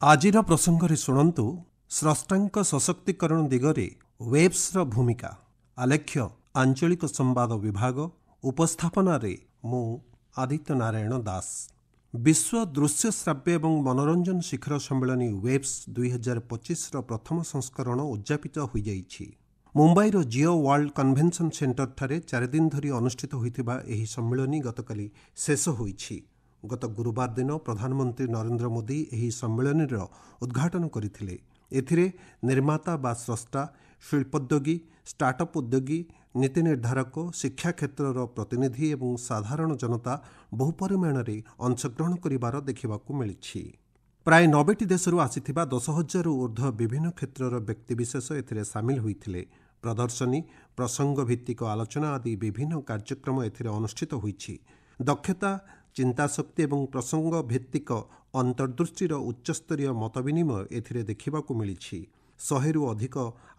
ଆଜିର ପ୍ରସଙ୍ଗରେ ଶୁଣନ୍ତୁ ସ୍ରଷ୍ଟାଙ୍କ ସଶକ୍ତିକରଣ ଦିଗରେ ୱେବ୍ସର ଭୂମିକା। ଆଲେଖ୍ୟ ଆଞ୍ଚଳିକ ସମ୍ବାଦ ବିଭାଗ। ଉପସ୍ଥାପନାରେ ମୁଁ ଆଦିତ୍ୟ ନାରାୟଣ ଦାସ। ବିଶ୍ୱ ଦୃଶ୍ୟ ଶ୍ରାବ୍ୟ ଏବଂ ମନୋରଞ୍ଜନ ଶିଖର ସମ୍ମିଳନୀ ୱେବ୍ସ 2025ର ପ୍ରଥମ ସଂସ୍କରଣ ଉଦ୍ଯାପିତ ହୋଇଯାଇଛି। ମୁମ୍ବାଇର ଜିଓ ୱାର୍ଲ୍ଡ କନଭେନସନ୍ ସେଣ୍ଟରଠାରେ 4 ଦିନ ଧରି ଅନୁଷ୍ଠିତ ହୋଇଥିବା ଏହି ସମ୍ମିଳନୀ ଗତକାଲି ଶେଷ ହୋଇଛି। ଗତ ଗୁରୁବାର ଦିନ ପ୍ରଧାନମନ୍ତ୍ରୀ ନରେନ୍ଦ୍ର ମୋଦି ଏହି ସମ୍ମିଳନୀର ଉଦ୍ଘାଟନ କରିଥିଲେ। ଏଥିରେ ନିର୍ମାତା ବା ସ୍ରଷ୍ଟା, ଶିଳ୍ପୋଦ୍ୟୋଗୀ, ଷ୍ଟାର୍ଟଅପ୍ ଉଦ୍ୟୋଗୀ, ନୀତି ନିର୍ଦ୍ଧାରକ, ଶିକ୍ଷା କ୍ଷେତ୍ରର ପ୍ରତିନିଧି ଏବଂ ସାଧାରଣ ଜନତା ବହୁ ପରିମାଣରେ ଅଂଶଗ୍ରହଣ କରିବାର ଦେଖିବାକୁ ମିଳିଛି। ପ୍ରାୟ 90ଟି ଦେଶରୁ ଆସିଥିବା 10,000ରୁ ଉର୍ଦ୍ଧ୍ୱ ବିଭିନ୍ନ କ୍ଷେତ୍ରର ବ୍ୟକ୍ତିବିଶେଷ ଏଥିରେ ସାମିଲ ହୋଇଥିଲେ। ପ୍ରଦର୍ଶନୀ, ପ୍ରସଙ୍ଗ ଭିତ୍ତିକ ଆଲୋଚନା ଆଦି ବିଭିନ୍ନ କାର୍ଯ୍ୟକ୍ରମ ଏଥିରେ ଅନୁଷ୍ଠିତ ହୋଇଛି। ଦକ୍ଷତା, ଚିନ୍ତାଶକ୍ତି ଏବଂ ପ୍ରସଙ୍ଗ ଭିତ୍ତିକ ଅନ୍ତର୍ଦୃଷ୍ଟିର ଉଚ୍ଚସ୍ତରୀୟ ମତ ବିନିମୟ ଏଥିରେ ଦେଖିବାକୁ ମିଳିଛି। 100ରୁ ଅଧିକ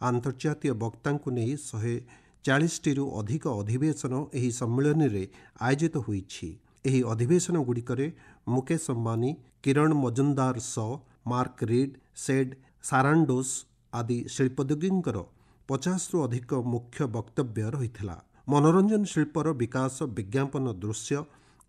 ଆନ୍ତର୍ଜାତୀୟ ବକ୍ତାଙ୍କୁ ନେଇ 140ଟିରୁ ଅଧିକ ଅଧିବେଶନ ଏହି ସମ୍ମିଳନୀରେ ଆୟୋଜିତ ହୋଇଛି। ଏହି ଅଧିବେଶନଗୁଡ଼ିକରେ ମୁକେଶ ଅମ୍ବାନୀ, କିରଣ ମଜୁମଦାର ଶ, ମାର୍କ ରିଡ୍, ସେଡ୍ ସାରାଣ୍ଡୋସ୍ ଆଦି ଶିଳ୍ପୋଦ୍ୟୋଗୀଙ୍କର 50ରୁ ଅଧିକ ମୁଖ୍ୟ ବକ୍ତବ୍ୟ ରହିଥିଲା। ମନୋରଞ୍ଜନ ଶିଳ୍ପର ବିକାଶ, ବିଜ୍ଞାପନ, ଦୃଶ୍ୟ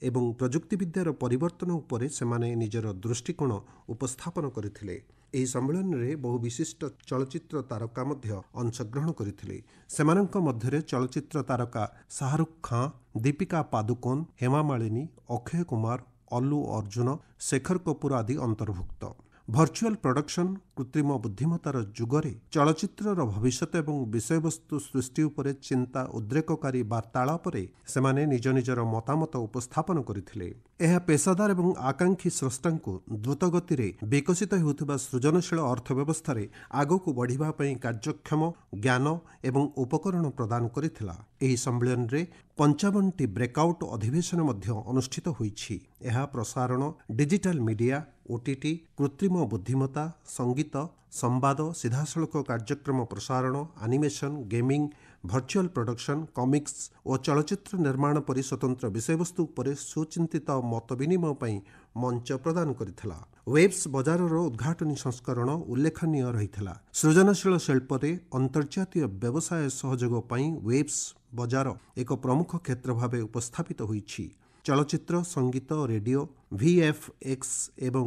ଏବଂ ପ୍ରଯୁକ୍ତିବିଦ୍ୟାର ପରିବର୍ତ୍ତନ ଉପରେ ସେମାନେ ନିଜର ଦୃଷ୍ଟିକୋଣ ଉପସ୍ଥାପନ କରିଥିଲେ। ଏହି ସମ୍ମିଳନୀରେ ବହୁ ବିଶିଷ୍ଟ ଚଳଚ୍ଚିତ୍ର ତାରକା ମଧ୍ୟ ଅଂଶଗ୍ରହଣ କରିଥିଲେ। ସେମାନଙ୍କ ମଧ୍ୟରେ ଚଳଚ୍ଚିତ୍ର ତାରକା ଶାହରୁଖ ଖାଁ, ଦୀପିକା ପାଦୁକୋନ, ହେମା ମାଳିନୀ, ଅକ୍ଷୟ କୁମାର, ଅଲ୍ଲୁ ଅର୍ଜୁନ, ଶେଖର କପୁର ଆଦି ଅନ୍ତର୍ଭୁକ୍ତ। ଭର୍ଚୁଆଲ ପ୍ରଡକ୍ସନ, କୃତ୍ରିମ ବୁଦ୍ଧିମତ୍ତାର ଯୁଗରେ ଚଳଚ୍ଚିତ୍ରର ଭବିଷ୍ୟତ ଏବଂ ବିଷୟବସ୍ତୁ ସୃଷ୍ଟି ଉପରେ ଚିନ୍ତା ଉଦ୍ରେକକାରୀ ବାର୍ତ୍ତାଳାପରେ ସେମାନେ ନିଜ ନିଜର ମତାମତ ଉପସ୍ଥାପନ କରିଥିଲେ। ଏହା ପେସାଦାର ଏବଂ ଆକାଂକ୍ଷୀ ସ୍ରଷ୍ଟାଙ୍କୁ ଦ୍ରୁତଗତିରେ ବିକଶିତ ହେଉଥିବା ସୃଜନଶୀଳ ଅର୍ଥବ୍ୟବସ୍ଥାରେ ଆଗକୁ ବଢ଼ିବା ପାଇଁ କାର୍ଯ୍ୟକ୍ଷମ ଜ୍ଞାନ ଏବଂ ଉପକରଣ ପ୍ରଦାନ କରିଥିଲା। ଏହି ସମ୍ମିଳନୀରେ 55ଟି ବ୍ରେକ୍ଆଉଟ୍ ଅଧିବେଶନ ମଧ୍ୟ ଅନୁଷ୍ଠିତ ହୋଇଛି। ଏହା ପ୍ରସାରଣ, ଡିଜିଟାଲ ମିଡିଆ, ଓଟିଟି, କୃତ୍ରିମ ବୁଦ୍ଧିମତ୍ତା, ସଙ୍ଗୀତ, ସମ୍ବାଦ, ସିଧାସଳଖ କାର୍ଯ୍ୟକ୍ରମ ପ୍ରସାରଣ, animation, gaming, virtual production, comics ଓ ଚଳଚ୍ଚିତ୍ର ନିର୍ମାଣ ପରି ସ୍ୱତନ୍ତ୍ର ବିଷୟବସ୍ତୁ ଉପରେ ସୁଚିନ୍ତିତ ମତ ବିନିମୟ ପାଇଁ ମଞ୍ଚ ପ୍ରଦାନ କରିଥିଲା। ୱେବ୍ସ ବଜାରର ଉଦ୍ଘାଟନୀ ସଂସ୍କରଣ ଉଲ୍ଲେଖନୀୟ ରହିଥିଲା। ସୃଜନଶୀଳ ଶିଳ୍ପରେ ଅନ୍ତର୍ଜାତୀୟ ବ୍ୟବସାୟ ସହଯୋଗ ପାଇଁ ୱେବ୍ସ ବଜାର ଏକ ପ୍ରମୁଖ କ୍ଷେତ୍ର ଭାବେ ଉପସ୍ଥାପିତ ହୋଇଛି। ଚଳଚ୍ଚିତ୍ର, ସଙ୍ଗୀତ, ରେଡିଓ, ଭିଏଫ୍ଏକ୍ସ ଏବଂ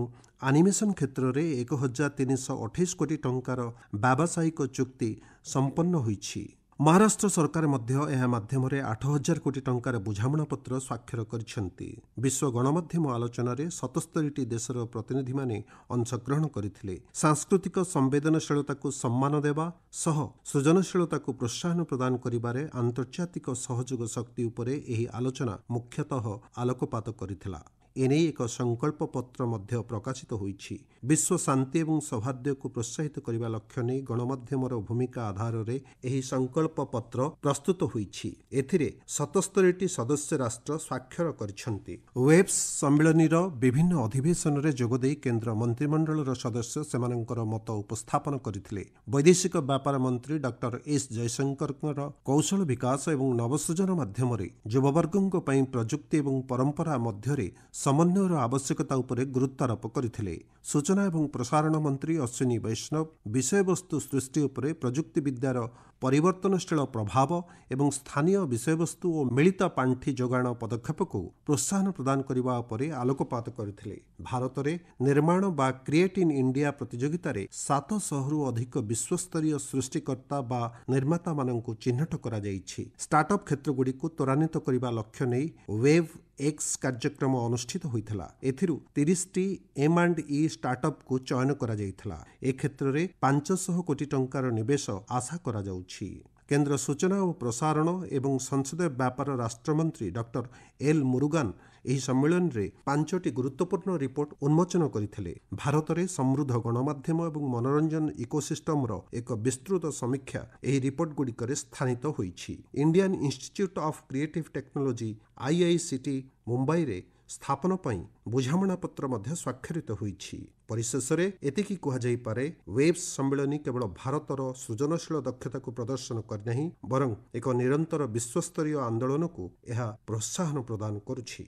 ଆନିମେସନ କ୍ଷେତ୍ରରେ 1,328 କୋଟି ଟଙ୍କାର ବ୍ୟାବସାୟିକ ଚୁକ୍ତି ସମ୍ପନ୍ନ ହୋଇଛି। ମହାରାଷ୍ଟ୍ର ସରକାର ମଧ୍ୟ ଏହା ମାଧ୍ୟମରେ 8,000 କୋଟି ଟଙ୍କାର ବୁଝାମଣାପତ୍ର ସ୍ୱାକ୍ଷର କରିଛନ୍ତି। ବିଶ୍ୱ ଗଣମାଧ୍ୟମ ଆଲୋଚନାରେ 77ଟି ଦେଶର ପ୍ରତିନିଧିମାନେ ଅଂଶଗ୍ରହଣ କରିଥିଲେ। ସାଂସ୍କୃତିକ ସମ୍ବେଦନଶୀଳତାକୁ ସମ୍ମାନ ଦେବା ସହ ସୃଜନଶୀଳତାକୁ ପ୍ରୋତ୍ସାହନ ପ୍ରଦାନ କରିବାରେ ଆନ୍ତର୍ଜାତିକ ସହଯୋଗ ଶକ୍ତି ଉପରେ ଏହି ଆଲୋଚନା ମୁଖ୍ୟତଃ ଆଲୋକପାତ କରିଥିଲା। ଏନେଇ ଏକ ସଂକଳ୍ପ ପତ୍ର ମଧ୍ୟ ପ୍ରକାଶିତ ହୋଇଛି। ବିଶ୍ୱ ଶାନ୍ତି ଏବଂ ସୌହାର୍ଦ୍ଦ୍ୟକୁ ପ୍ରୋତ୍ସାହିତ କରିବା ଲକ୍ଷ୍ୟ ନେଇ ଗଣମାଧ୍ୟମର ଭୂମିକା ଆଧାରରେ ଏହି ସଂକଳ୍ପ ପତ୍ର ପ୍ରସ୍ତୁତ ହୋଇଛି। ଏଥିରେ 77ଟି ସଦସ୍ୟ ରାଷ୍ଟ୍ର ସ୍ୱାକ୍ଷର କରିଛନ୍ତି। ୱେବ୍ସ ସମ୍ମିଳନୀର ବିଭିନ୍ନ ଅଧିବେଶନରେ ଯୋଗଦେଇ କେନ୍ଦ୍ର ମନ୍ତ୍ରିମଣ୍ଡଳର ସଦସ୍ୟ ସେମାନଙ୍କର ମତ ଉପସ୍ଥାପନ କରିଥିଲେ। ବୈଦେଶିକ ବ୍ୟାପାର ମନ୍ତ୍ରୀ ଡକ୍ଟର ଏସ୍ ଜୟଶଙ୍କରଙ୍କର କୌଶଳ ବିକାଶ ଏବଂ ନବସୃଜନ ମାଧ୍ୟମରେ ଯୁବବର୍ଗଙ୍କ ପାଇଁ ପ୍ରଯୁକ୍ତି ଏବଂ ପରମ୍ପରା ମଧ୍ୟରେ ସମନ୍ୱୟର ଆବଶ୍ୟକତା ଉପରେ ଗୁରୁତ୍ୱାରୋପ କରିଥିଲେ। ସୂଚନା ଏବଂ ପ୍ରସାରଣ ମନ୍ତ୍ରୀ ଅଶ୍ୱିନୀ ବୈଷ୍ଣବ ବିଷୟବସ୍ତୁ ସୃଷ୍ଟି ଉପରେ ପ୍ରଯୁକ୍ତିବିଦ୍ୟାର ପରିବର୍ତ୍ତନଶୀଳ ପ୍ରଭାବ ଏବଂ ସ୍ଥାନୀୟ ବିଷୟବସ୍ତୁ ଓ ମିଳିତ ପାଣ୍ଠି ଯୋଗାଣ ପଦକ୍ଷେପକୁ ପ୍ରୋତ୍ସାହନ ପ୍ରଦାନ କରିବା ଉପରେ ଆଲୋକପାତ କରିଥିଲେ। ଭାରତରେ ନିର୍ମାଣ ବା କ୍ରିଏଟ୍ ଇନ୍ ଇଣ୍ଡିଆ ପ୍ରତିଯୋଗିତାରେ 700ରୁ ଅଧିକ ବିଶ୍ୱସ୍ତରୀୟ ସୃଷ୍ଟିକର୍ତ୍ତା ବା ନିର୍ମାତାମାନଙ୍କୁ ଚିହ୍ନଟ କରାଯାଇଛି। ଷ୍ଟାର୍ଟଅପ୍ କ୍ଷେତ୍ରଗୁଡ଼ିକୁ ତ୍ୱରାନ୍ୱିତ କରିବା ଲକ୍ଷ୍ୟ ନେଇ ୱେବ୍ ଏକ୍ସ କାର୍ଯ୍ୟକ୍ରମ ଅନୁଷ୍ଠିତ ହୋଇଥିଲା। ଏଥିରୁ 30ଟି M&E ଷ୍ଟାର୍ଟଅପ୍କୁ ଚୟନ କରାଯାଇଥିଲା। ଏ କ୍ଷେତ୍ରରେ 500 କୋଟି ଟଙ୍କାର ନିବେଶ ଆଶା କରାଯାଉଛି। କେନ୍ଦ୍ର ସୂଚନା ଓ ପ୍ରସାରଣ ଏବଂ ସଂସଦୀୟ ବ୍ୟାପାର ରାଷ୍ଟ୍ରମନ୍ତ୍ରୀ ଡକ୍ଟର ଏଲ୍ ମୁରୁଗାନ ଏହି ସମ୍ମିଳନୀରେ 5ଟି ଗୁରୁତ୍ୱପୂର୍ଣ୍ଣ ରିପୋର୍ଟ ଉନ୍ମୋଚନ କରିଥିଲେ। ଭାରତରେ ସମୃଦ୍ଧ ଗଣମାଧ୍ୟମ ଏବଂ ମନୋରଞ୍ଜନ ଇକୋସିଷ୍ଟମର ଏକ ବିସ୍ତୃତ ସମୀକ୍ଷା ଏହି ରିପୋର୍ଟଗୁଡ଼ିକରେ ସ୍ଥାନିତ ହୋଇଛି। Indian institute of creative technology IICT ମୁମ୍ବାଇରେ ସ୍ଥାପନ ପାଇଁ ବୁଝାମଣାପତ୍ର ମଧ୍ୟ ସ୍ୱାକ୍ଷରିତ ହୋଇଛି। ପରିଶେଷରେ ଏତିକି କୁହାଯାଇପାରେ, ୱେବ୍ସ ସମ୍ମିଳନୀ କେବଳ ଭାରତର ସୃଜନଶୀଳ ଦକ୍ଷତାକୁ ପ୍ରଦର୍ଶନ କରିନାହିଁ, ବରଂ ଏକ ନିରନ୍ତର ବିଶ୍ୱସ୍ତରୀୟ ଆନ୍ଦୋଳନକୁ ଏହା ପ୍ରୋତ୍ସାହନ ପ୍ରଦାନ କରୁଛି।